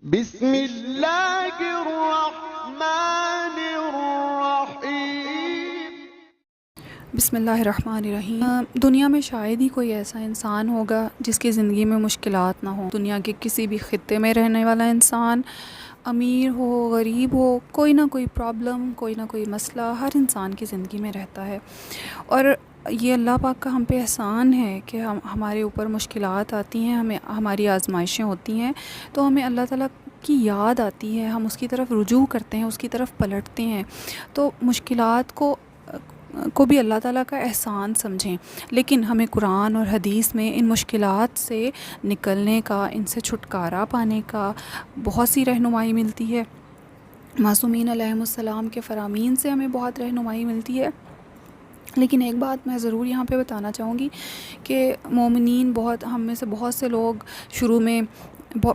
بسم اللہ الرحمن الرحیم۔ بسم اللہ الرحمن الرحیم۔ دنیا میں شاید ہی کوئی ایسا انسان ہوگا جس کی زندگی میں مشکلات نہ ہوں۔ دنیا کے کسی بھی خطے میں رہنے والا انسان، امیر ہو غریب ہو، کوئی نہ کوئی پرابلم، کوئی نہ کوئی مسئلہ ہر انسان کی زندگی میں رہتا ہے، اور یہ اللہ پاک کا ہم پہ احسان ہے کہ ہمارے اوپر مشکلات آتی ہیں، ہماری آزمائشیں ہوتی ہیں تو ہمیں اللہ تعالیٰ کی یاد آتی ہے، ہم اس کی طرف رجوع کرتے ہیں، اس کی طرف پلٹتے ہیں۔ تو مشکلات کو بھی اللہ تعالیٰ کا احسان سمجھیں، لیکن ہمیں قرآن اور حدیث میں ان مشکلات سے نکلنے کا، ان سے چھٹکارا پانے کا بہت سی رہنمائی ملتی ہے۔ معصومین علیہم السلام کے فرامین سے ہمیں بہت رہنمائی ملتی ہے۔ لیکن ایک بات میں ضرور یہاں پہ بتانا چاہوں گی کہ مومنین، ہم میں سے بہت سے لوگ شروع میں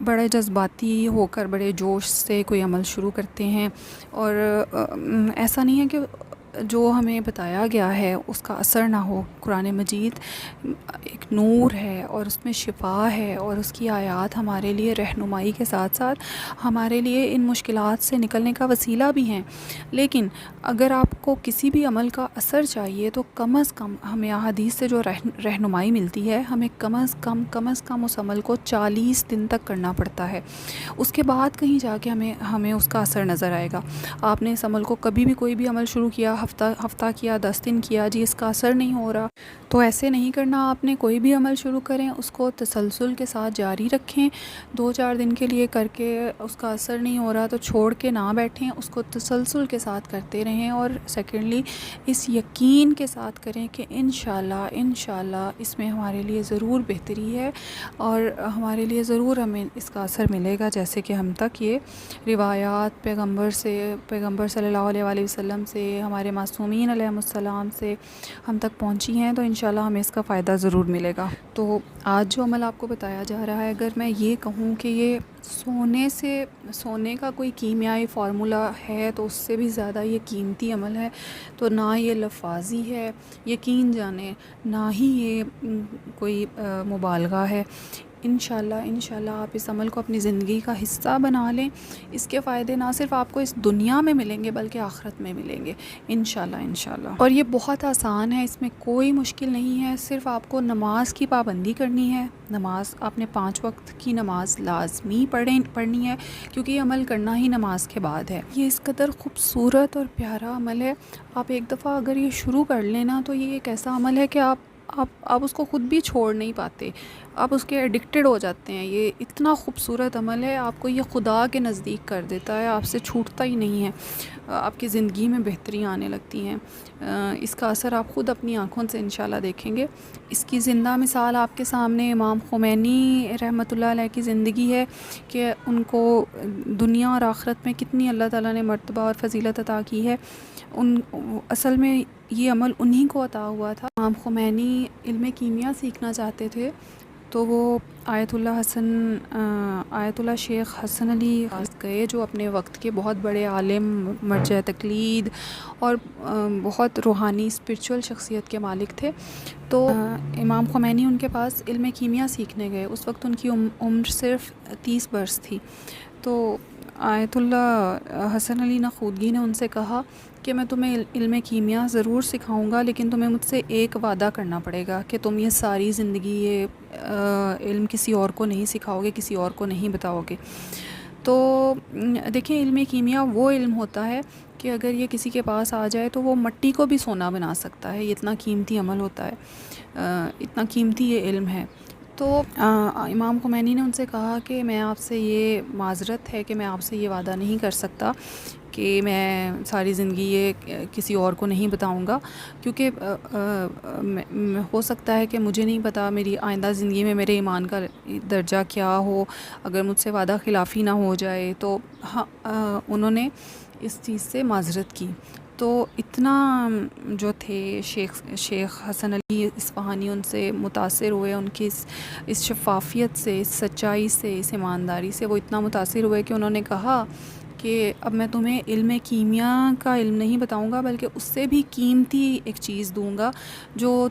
بڑے جذباتی ہو کر بڑے جوش سے کوئی عمل شروع کرتے ہیں، اور ایسا نہیں ہے کہ جو ہمیں بتایا گیا ہے اس کا اثر نہ ہو۔ قرآن مجید ایک نور ہے اور اس میں شفا ہے، اور اس کی آیات ہمارے لیے رہنمائی کے ساتھ ساتھ ہمارے لیے ان مشکلات سے نکلنے کا وسیلہ بھی ہیں۔ لیکن اگر آپ کو کسی بھی عمل کا اثر چاہیے تو کم از کم ہمیں احادیث سے جو رہنمائی ملتی ہے، ہمیں کم از کم اس عمل کو 40 دن تک کرنا پڑتا ہے۔ اس کے بعد کہیں جا کے ہمیں اس کا اثر نظر آئے گا۔ آپ نے اس عمل کو کبھی بھی کوئی بھی عمل شروع کیا، ہفتہ کیا، 10 دن کیا، جی اس کا اثر نہیں ہو رہا، تو ایسے نہیں کرنا۔ آپ نے کوئی بھی عمل شروع کریں، اس کو تسلسل کے ساتھ جاری رکھیں۔ 2-4 دن کے لیے کر کے اس کا اثر نہیں ہو رہا تو چھوڑ کے نہ بیٹھیں، اس کو تسلسل کے ساتھ کرتے رہیں، اور سیکنڈلی اس یقین کے ساتھ کریں کہ انشاءاللہ اس میں ہمارے لیے ضرور بہتری ہے، اور ہمارے لیے ضرور ہمیں اس کا اثر ملے گا، جیسے کہ ہم تک یہ روایات پیغمبر صلی اللہ علیہ وآلہ وسلم سے، ہمارے معصومین علیہم السلام سے ہم تک پہنچی ہیں، تو انشاءاللہ ہمیں اس کا فائدہ ضرور ملے گا۔ تو آج جو عمل آپ کو بتایا جا رہا ہے، اگر میں یہ کہوں کہ یہ سونے کا کوئی کیمیائی فارمولا ہے تو اس سے بھی زیادہ یہ قیمتی عمل ہے، تو نہ یہ لفاظی ہے، یقین جانیں، نہ ہی یہ کوئی مبالغہ ہے۔ انشاءاللہ آپ اس عمل کو اپنی زندگی کا حصہ بنا لیں، اس کے فائدے نہ صرف آپ کو اس دنیا میں ملیں گے بلکہ آخرت میں ملیں گے انشاءاللہ۔ اور یہ بہت آسان ہے، اس میں کوئی مشکل نہیں ہے، صرف آپ کو نماز کی پابندی کرنی ہے۔ نماز آپ نے 5 وقت کی نماز لازمی پڑھنی ہے، کیونکہ یہ عمل کرنا ہی نماز کے بعد ہے۔ یہ اس قدر خوبصورت اور پیارا عمل ہے، آپ ایک دفعہ اگر یہ شروع کر لینا تو یہ ایک ایسا عمل ہے کہ آپ اس کو خود بھی چھوڑ نہیں پاتے، آپ اس کے ایڈکٹڈ ہو جاتے ہیں۔ یہ اتنا خوبصورت عمل ہے، آپ کو یہ خدا کے نزدیک کر دیتا ہے، آپ سے چھوٹتا ہی نہیں ہے، آپ کی زندگی میں بہتری آنے لگتی ہیں۔ اس کا اثر آپ خود اپنی آنکھوں سے انشاءاللہ دیکھیں گے۔ اس کی زندہ مثال آپ کے سامنے امام خمینی رحمۃ اللہ علیہ کی زندگی ہے، کہ ان کو دنیا اور آخرت میں کتنی اللہ تعالیٰ نے مرتبہ اور فضیلت عطا کی ہے۔ اصل میں یہ عمل انہی کو عطا ہوا تھا۔ امام خمینی علم کیمیا سیکھنا چاہتے تھے، تو وہ آیت اللہ شیخ حسن علی گئے، جو اپنے وقت کے بہت بڑے عالم، مرجع تقلید اور بہت روحانی اسپرچول شخصیت کے مالک تھے۔ تو امام خمینی ان کے پاس علم کیمیا سیکھنے گئے، اس وقت ان کی عمر صرف 30 برس تھی۔ تو آیت اللہ حسن علی نخودگی نے ان سے کہا کہ میں تمہیں علم کیمیا ضرور سکھاؤں گا، لیکن تمہیں مجھ سے ایک وعدہ کرنا پڑے گا کہ تم یہ ساری زندگی یہ علم کسی اور کو نہیں سکھاؤ گے، کسی اور کو نہیں بتاؤ گے۔ تو دیکھیں، علم کیمیا وہ علم ہوتا ہے کہ اگر یہ کسی کے پاس آ جائے تو وہ مٹی کو بھی سونا بنا سکتا ہے، یہ اتنا قیمتی عمل ہوتا ہے، اتنا قیمتی یہ علم ہے۔ تو امام خمینی نے ان سے کہا کہ میں آپ سے یہ معذرت ہے کہ میں آپ سے یہ وعدہ نہیں کر سکتا کہ میں ساری زندگی یہ کسی اور کو نہیں بتاؤں گا، کیونکہ ہو سکتا ہے کہ مجھے نہیں پتا میری آئندہ زندگی میں میرے ایمان کا درجہ کیا ہو، اگر مجھ سے وعدہ خلافی نہ ہو جائے تو۔ انہوں نے اس چیز سے معذرت کی۔ تو اتنا جو تھے شیخ حسن علی اصفہانی ان سے متاثر ہوئے، ان کی اس شفافیت سے، اس سچائی سے، اس ایمانداری سے وہ اتنا متاثر ہوئے کہ انہوں نے کہا کہ اب میں تمہیں علم کیمیا کا علم نہیں بتاؤں گا، بلکہ اس سے بھی قیمتی ایک چیز دوں گا جو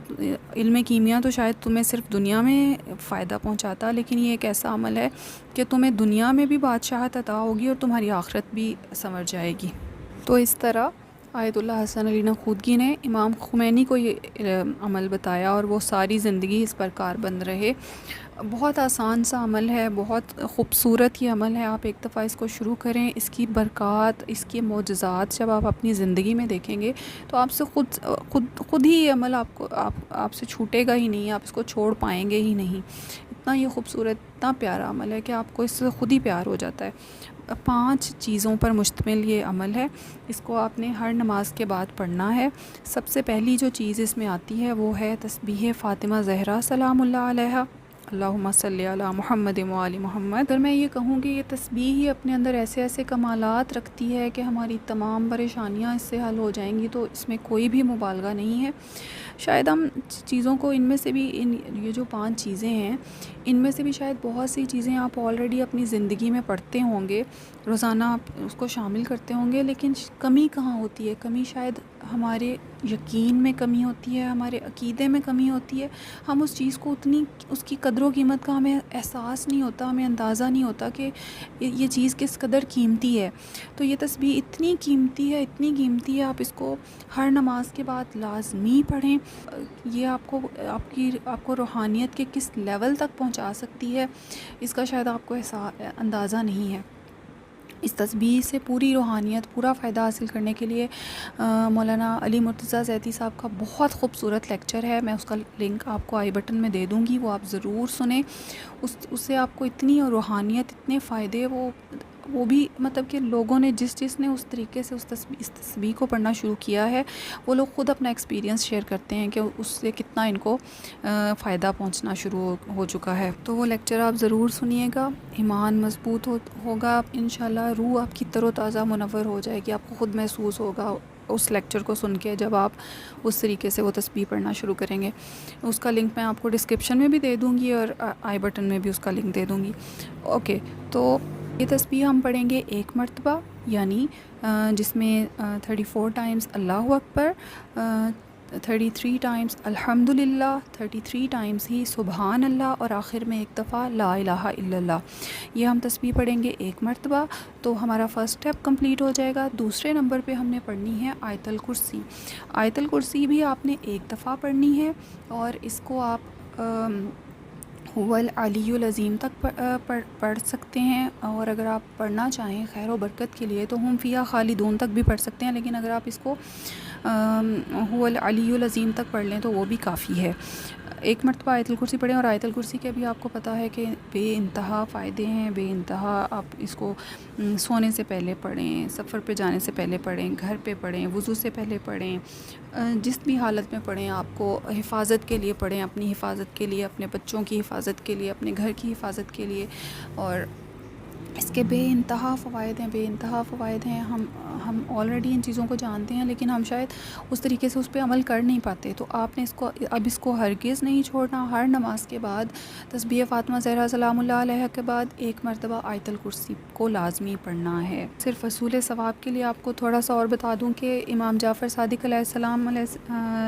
علم کیمیا تو شاید تمہیں صرف دنیا میں فائدہ پہنچاتا، لیکن یہ ایک ایسا عمل ہے کہ تمہیں دنیا میں بھی بادشاہت عطا ہوگی اور تمہاری آخرت بھی سنور جائے گی۔ تو اس طرح آیت اللہ حسن علی نخودگی نے امام خمینی کو یہ عمل بتایا اور وہ ساری زندگی اس پر کاربند رہے۔ بہت آسان سا عمل ہے، بہت خوبصورت یہ عمل ہے، آپ ایک دفعہ اس کو شروع کریں، اس کی برکات، اس کے معجزات جب آپ اپنی زندگی میں دیکھیں گے تو آپ سے خود ہی یہ عمل آپ سے چھوٹے گا ہی نہیں، آپ اس کو چھوڑ پائیں گے ہی نہیں۔ اتنا یہ خوبصورت، اتنا پیارا عمل ہے کہ آپ کو اس سے خود ہی پیار ہو جاتا ہے۔ 5 چیزوں پر مشتمل یہ عمل ہے، اس کو آپ نے ہر نماز کے بعد پڑھنا ہے۔ سب سے پہلی جو چیز اس میں آتی ہے وہ ہے تسبیح فاطمہ زہرا سلام اللہ علیہا، اللہم صلی علی محمد و آل محمد۔ اگر میں یہ کہوں کہ یہ تسبیح ہی اپنے اندر ایسے ایسے کمالات رکھتی ہے کہ ہماری تمام پریشانیاں اس سے حل ہو جائیں گی، تو اس میں کوئی بھی مبالغہ نہیں ہے۔ شاید ہم چیزوں کو ان میں سے بھی یہ جو 5 چیزیں ہیں ان میں سے بھی شاید بہت سی چیزیں آپ آلریڈی اپنی زندگی میں پڑھتے ہوں گے، روزانہ آپ اس کو شامل کرتے ہوں گے، لیکن کمی کہاں ہوتی ہے؟ کمی شاید ہمارے یقین میں کمی ہوتی ہے، ہمارے عقیدے میں کمی ہوتی ہے۔ ہم اس چیز کو اس کی قدر و قیمت کا ہمیں احساس نہیں ہوتا، ہمیں اندازہ نہیں ہوتا کہ یہ چیز کس قدر قیمتی ہے۔ تو یہ تسبیح اتنی قیمتی ہے، اتنی قیمتی ہے، آپ اس کو ہر نماز کے بعد لازمی پڑھیں۔ یہ آپ کو روحانیت کے کس لیول تک پہنچا سکتی ہے اس کا شاید آپ کو اندازہ نہیں ہے۔ اس تسبیح سے پوری روحانیت، پورا فائدہ حاصل کرنے کے لیے مولانا علی مرتضیٰ زیدی صاحب کا بہت خوبصورت لیکچر ہے، میں اس کا لنک آپ کو آئی بٹن میں دے دوں گی، وہ آپ ضرور سنیں۔ اس سے آپ کو اتنی روحانیت، اتنے فائدے، وہ بھی مطلب کہ لوگوں نے جس نے اس طریقے سے اس تسبیح کو پڑھنا شروع کیا ہے، وہ لوگ خود اپنا ایکسپیرینس شیئر کرتے ہیں کہ اس سے کتنا ان کو فائدہ پہنچنا شروع ہو چکا ہے۔ تو وہ لیکچر آپ ضرور سنیے گا، ایمان مضبوط ہوگا انشاءاللہ، روح آپ کی تر و تازہ منور ہو جائے گی، آپ کو خود محسوس ہوگا اس لیکچر کو سن کے جب آپ اس طریقے سے وہ تسبیح پڑھنا شروع کریں گے۔ اس کا لنک میں آپ کو ڈسکرپشن میں بھی دے دوں گی اور آئی بٹن میں بھی اس کا لنک دے دوں گی۔ اوکے، تو یہ تسبیح ہم پڑھیں گے 1 مرتبہ، یعنی جس میں 34 ٹائمز اللہ اکبر، 33 ٹائمز الحمدللہ، 33 ٹائمز ہی سبحان اللہ، اور آخر میں 1 دفعہ لا الہ الا اللہ۔ یہ ہم تسبیح پڑھیں گے 1 مرتبہ، تو ہمارا فرسٹ اسٹیپ کمپلیٹ ہو جائے گا۔ دوسرے نمبر پہ ہم نے پڑھنی ہے آیت الکرسی۔ آیت الکرسی بھی آپ نے 1 دفعہ پڑھنی ہے، اور اس کو آپ هو العلی العظیم تک پڑھ سکتے ہیں، اور اگر آپ پڑھنا چاہیں خیر و برکت کے لیے تو ہم فیہا خالدون تک بھی پڑھ سکتے ہیں، لیکن اگر آپ اس کو هو العلی العظیم تک پڑھ لیں تو وہ بھی کافی ہے۔ 1 مرتبہ آیت الکرسی پڑھیں، اور آیت الکرسی کے بھی آپ کو پتہ ہے کہ بے انتہا فائدے ہیں، بے انتہا۔ آپ اس کو سونے سے پہلے پڑھیں، سفر پہ جانے سے پہلے پڑھیں، گھر پہ پڑھیں، وضو سے پہلے پڑھیں، جس بھی حالت میں پڑھیں، آپ کو حفاظت کے لیے پڑھیں، اپنی حفاظت کے لیے، اپنے بچوں کی حفاظت کے لیے، اپنے گھر کی حفاظت کے لیے، اور اس کے بے انتہا فوائد ہیں، بے انتہا فوائد ہیں۔ ہم آلریڈی ان چیزوں کو جانتے ہیں، لیکن ہم شاید اس طریقے سے اس پہ عمل کر نہیں پاتے، تو آپ نے اس کو ہرگز نہیں چھوڑنا۔ ہر نماز کے بعد تسبیح فاطمہ زہرا سلام اللہ علیہ کے بعد 1 مرتبہ آیت الکرسی کو لازمی پڑھنا ہے۔ صرف حصول ثواب کے لیے آپ کو تھوڑا سا اور بتا دوں کہ امام جعفر صادق علیہ السلام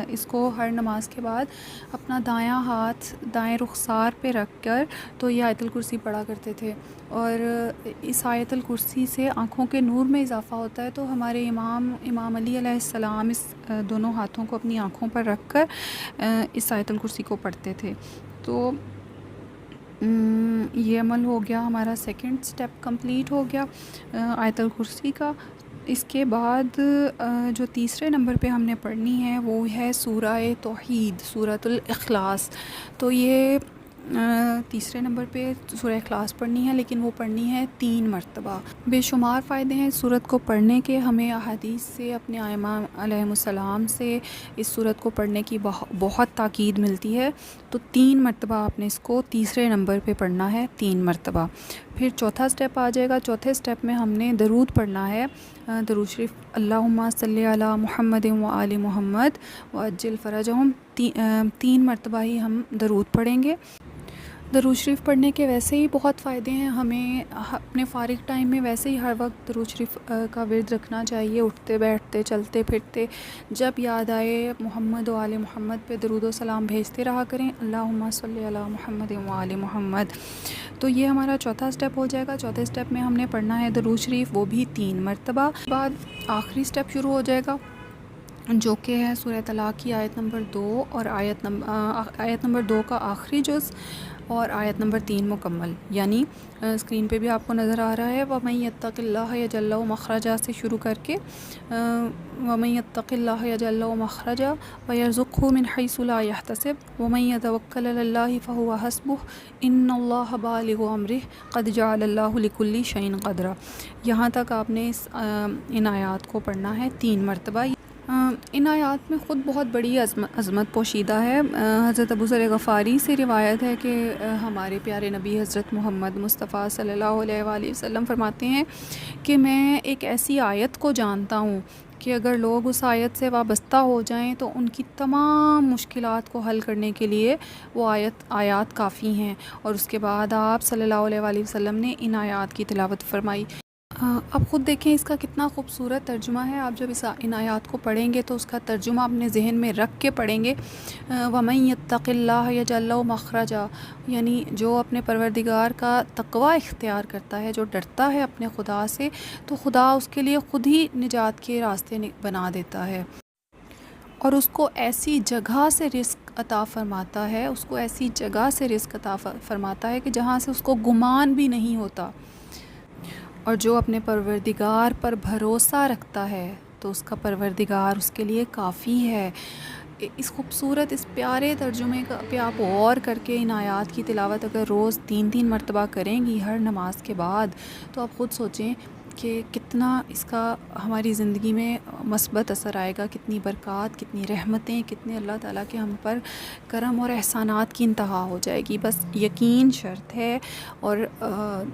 اس کو ہر نماز کے بعد اپنا دایاں ہاتھ دائیں رخسار پہ رکھ کر تو یہ آیت الکرسی پڑھا کرتے تھے، اور اس آیت الکرسی سے آنکھوں کے نور میں اضافہ ہوتا ہے۔ تو ہمارے امام علی علیہ السلام اس دونوں ہاتھوں کو اپنی آنکھوں پر رکھ کر اس آیت الکرسی کو پڑھتے تھے۔ تو یہ عمل ہو گیا ہمارا، سیکنڈ سٹیپ کمپلیٹ ہو گیا آیت الکرسی کا۔ اس کے بعد جو تیسرے نمبر پہ ہم نے پڑھنی ہے وہ ہے سورہ توحید، سورۃ الاخلاص۔ تو یہ تیسرے نمبر پہ سورہ اخلاص پڑھنی ہے، لیکن وہ پڑھنی ہے 3 مرتبہ۔ بے شمار فائدے ہیں اس سورت کو پڑھنے کے، ہمیں احادیث سے، اپنے ائمہ علیہم السلام سے اس سورت کو پڑھنے کی بہت تاکید ملتی ہے۔ تو 3 مرتبہ آپ نے اس کو تیسرے نمبر پہ پڑھنا ہے، 3 مرتبہ۔ پھر چوتھا سٹیپ آ جائے گا، چوتھے سٹیپ میں ہم نے درود پڑھنا ہے، درود شریف، اللہم صلی علی محمد و آل محمد وعجل فرجہم، 3 مرتبہ ہی ہم درود پڑھیں گے۔ درود شریف پڑھنے کے ویسے ہی بہت فائدے ہیں، ہمیں اپنے فارغ ٹائم میں ویسے ہی ہر وقت درود شریف کا ورد رکھنا چاہیے، اٹھتے بیٹھتے چلتے پھرتے جب یاد آئے محمد و آل محمد پہ درود و سلام بھیجتے رہا کریں، اللہم صلی علی محمد و آل محمد۔ تو یہ ہمارا چوتھا سٹیپ ہو جائے گا۔ چوتھے سٹیپ میں ہم نے پڑھنا ہے درود شریف، وہ بھی 3 مرتبہ۔ بعد آخری سٹیپ شروع ہو جائے گا، جو کہ ہے سورہ طلاق کی آیت نمبر 2 اور آیت نمبر 2 کا آخری جز اور آیت نمبر 3 مکمل، یعنی اسکرین پہ بھی آپ کو نظر آ رہا ہے، وَمَن يَتَّقِ اللَّهَ يَجْعَل لَّهُ مَخْرَجًا سے شروع کر کے وَمَن يَتَّقِ اللَّهَ يَجْعَل لَّهُ مَخْرَجًا وَيَرْزُقْهُ مِنْ حَيْثُ لَا يَحْتَسِبُ وَمَن يَتَوَكَّلْ عَلَى اللَّهِ فَهُوَ حَسْبُهُ إِنَّ اللَّهَ بَالِغُ أَمْرِهِ قَدْ جَعَلَ اللَّهُ لِكُلِّ شَيْءٍ قَدْرًا۔ یہاں تک آپ نے ان آیات کو پڑھنا ہے 3 مرتبہ۔ ان آیات میں خود بہت بڑی عظمت پوشیدہ ہے۔ حضرت ابو ذر غفاری سے روایت ہے کہ ہمارے پیارے نبی حضرت محمد مصطفیٰ صلی اللہ علیہ وآلہ وسلم فرماتے ہیں کہ میں ایک ایسی آیت کو جانتا ہوں کہ اگر لوگ اس آیت سے وابستہ ہو جائیں تو ان کی تمام مشکلات کو حل کرنے کے لیے وہ آیات کافی ہیں۔ اور اس کے بعد آپ صلی اللہ علیہ وآلہ وسلم نے ان آیات کی تلاوت فرمائی۔ اب خود دیکھیں اس کا کتنا خوبصورت ترجمہ ہے۔ آپ جب ان آیات کو پڑھیں گے تو اس کا ترجمہ اپنے ذہن میں رکھ کے پڑھیں گے۔ وَمَن يَتَّقِ اللَّهَ يَجْعَل لَّهُ مَخْرَجًا، یعنی جو اپنے پروردگار کا تقوی اختیار کرتا ہے، جو ڈرتا ہے اپنے خدا سے، تو خدا اس کے لیے خود ہی نجات کے راستے بنا دیتا ہے، اور اس کو ایسی جگہ سے رزق عطا فرماتا ہے، اس کو ایسی جگہ سے رزق عطا فرماتا ہے کہ جہاں سے اس کو گمان بھی نہیں ہوتا۔ اور جو اپنے پروردگار پر بھروسہ رکھتا ہے تو اس کا پروردگار اس کے لیے کافی ہے۔ اس خوبصورت، اس پیارے ترجمے پہ آپ غور کر کے ان آیات کی تلاوت اگر روز 3 مرتبہ کریں گی ہر نماز کے بعد، تو آپ خود سوچیں کہ کتنا اس کا ہماری زندگی میں مثبت اثر آئے گا، کتنی برکات، کتنی رحمتیں، کتنے اللہ تعالیٰ کے ہم پر کرم اور احسانات کی انتہا ہو جائے گی۔ بس یقین شرط ہے اور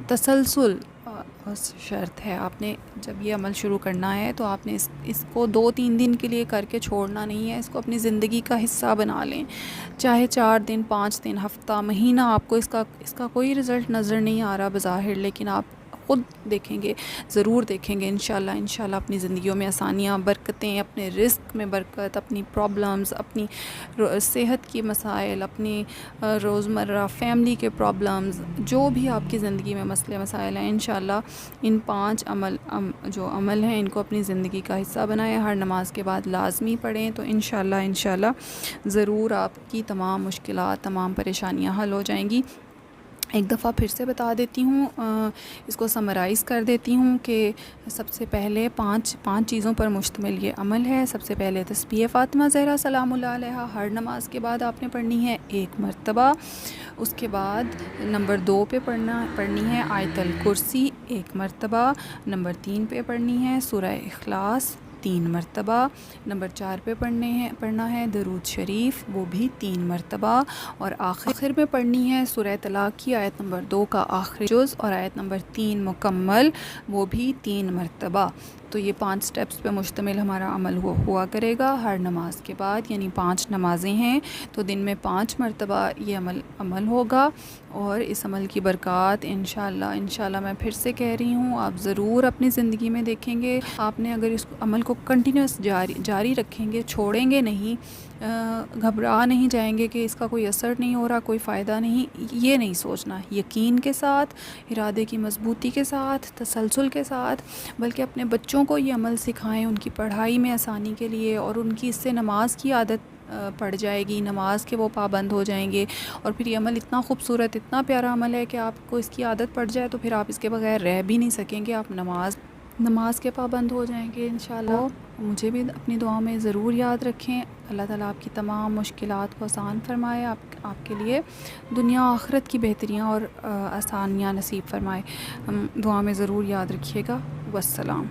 تسلسل شرط ہے۔ آپ نے جب یہ عمل شروع کرنا ہے تو آپ نے اس کو 2-3 دن کے لیے کر کے چھوڑنا نہیں ہے، اس کو اپنی زندگی کا حصہ بنا لیں، چاہے 4 دن، 5 دن، ہفتہ، مہینہ، آپ کو اس کا کوئی رزلٹ نظر نہیں آ رہا بظاہر، لیکن آپ خود دیکھیں گے، ضرور دیکھیں گے انشاءاللہ اپنی زندگیوں میں آسانیاں، برکتیں، اپنے رزق میں برکت، اپنی پرابلمز، اپنی صحت کی مسائل، اپنی روزمرہ فیملی کے پرابلمز، جو بھی آپ کی زندگی میں مسئلے مسائل ہیں، انشاءاللہ ان 5 جو عمل ہیں ان کو اپنی زندگی کا حصہ بنائیں، ہر نماز کے بعد لازمی پڑھیں، تو انشاءاللہ ضرور آپ کی تمام مشکلات، تمام پریشانیاں حل ہو جائیں گی۔ ایک دفعہ پھر سے بتا دیتی ہوں، اس کو سمرائز کر دیتی ہوں کہ سب سے پہلے 5 چیزوں پر مشتمل یہ عمل ہے۔ سب سے پہلے تسبیح فاطمہ زہرا سلام اللہ علیہا ہر نماز کے بعد آپ نے پڑھنی ہے 1 مرتبہ۔ اس کے بعد نمبر 2 پہ پڑھنی ہے آیت الکرسی 1 مرتبہ۔ نمبر 3 پہ پڑھنی ہے سورہ اخلاص 3 مرتبہ۔ نمبر 4 پہ پڑھنا ہے درود شریف، وہ بھی 3 مرتبہ، اور آخر میں پڑھنی ہے سورہ طلاق کی آیت نمبر 2 کا آخری جز اور آیت نمبر 3 مکمل، وہ بھی 3 مرتبہ۔ تو یہ 5 سٹیپس پہ مشتمل ہمارا عمل ہوا کرے گا ہر نماز کے بعد، یعنی 5 نمازیں ہیں تو دن میں 5 مرتبہ یہ عمل ہوگا، اور اس عمل کی برکات انشاءاللہ میں پھر سے کہہ رہی ہوں، آپ ضرور اپنی زندگی میں دیکھیں گے۔ آپ نے اگر اس عمل کو کنٹینیوس جاری رکھیں گے، چھوڑیں گے نہیں، گھبرا نہیں جائیں گے کہ اس کا کوئی اثر نہیں ہو رہا، کوئی فائدہ نہیں، یہ نہیں سوچنا، یقین کے ساتھ، ارادے کی مضبوطی کے ساتھ، تسلسل کے ساتھ، بلکہ اپنے بچوں کو یہ عمل سکھائیں، ان کی پڑھائی میں آسانی کے لیے، اور ان کی اس سے نماز کی عادت پڑ جائے گی، نماز کے وہ پابند ہو جائیں گے، اور پھر یہ عمل اتنا خوبصورت، اتنا پیارا عمل ہے کہ آپ کو اس کی عادت پڑ جائے تو پھر آپ اس کے بغیر رہ بھی نہیں سکیں گے، آپ نماز نماز کے پابند ہو جائیں گے انشاءاللہ. مجھے بھی اپنی دعاؤں میں ضرور یاد رکھیں. اللہ تعالیٰ آپ کی تمام مشکلات کو آسان فرمائے، آپ کے لیے دنیا آخرت کی بہتریاں اور آسانیاں نصیب فرمائے. دعا میں ضرور یاد رکھیے گا. والسلام.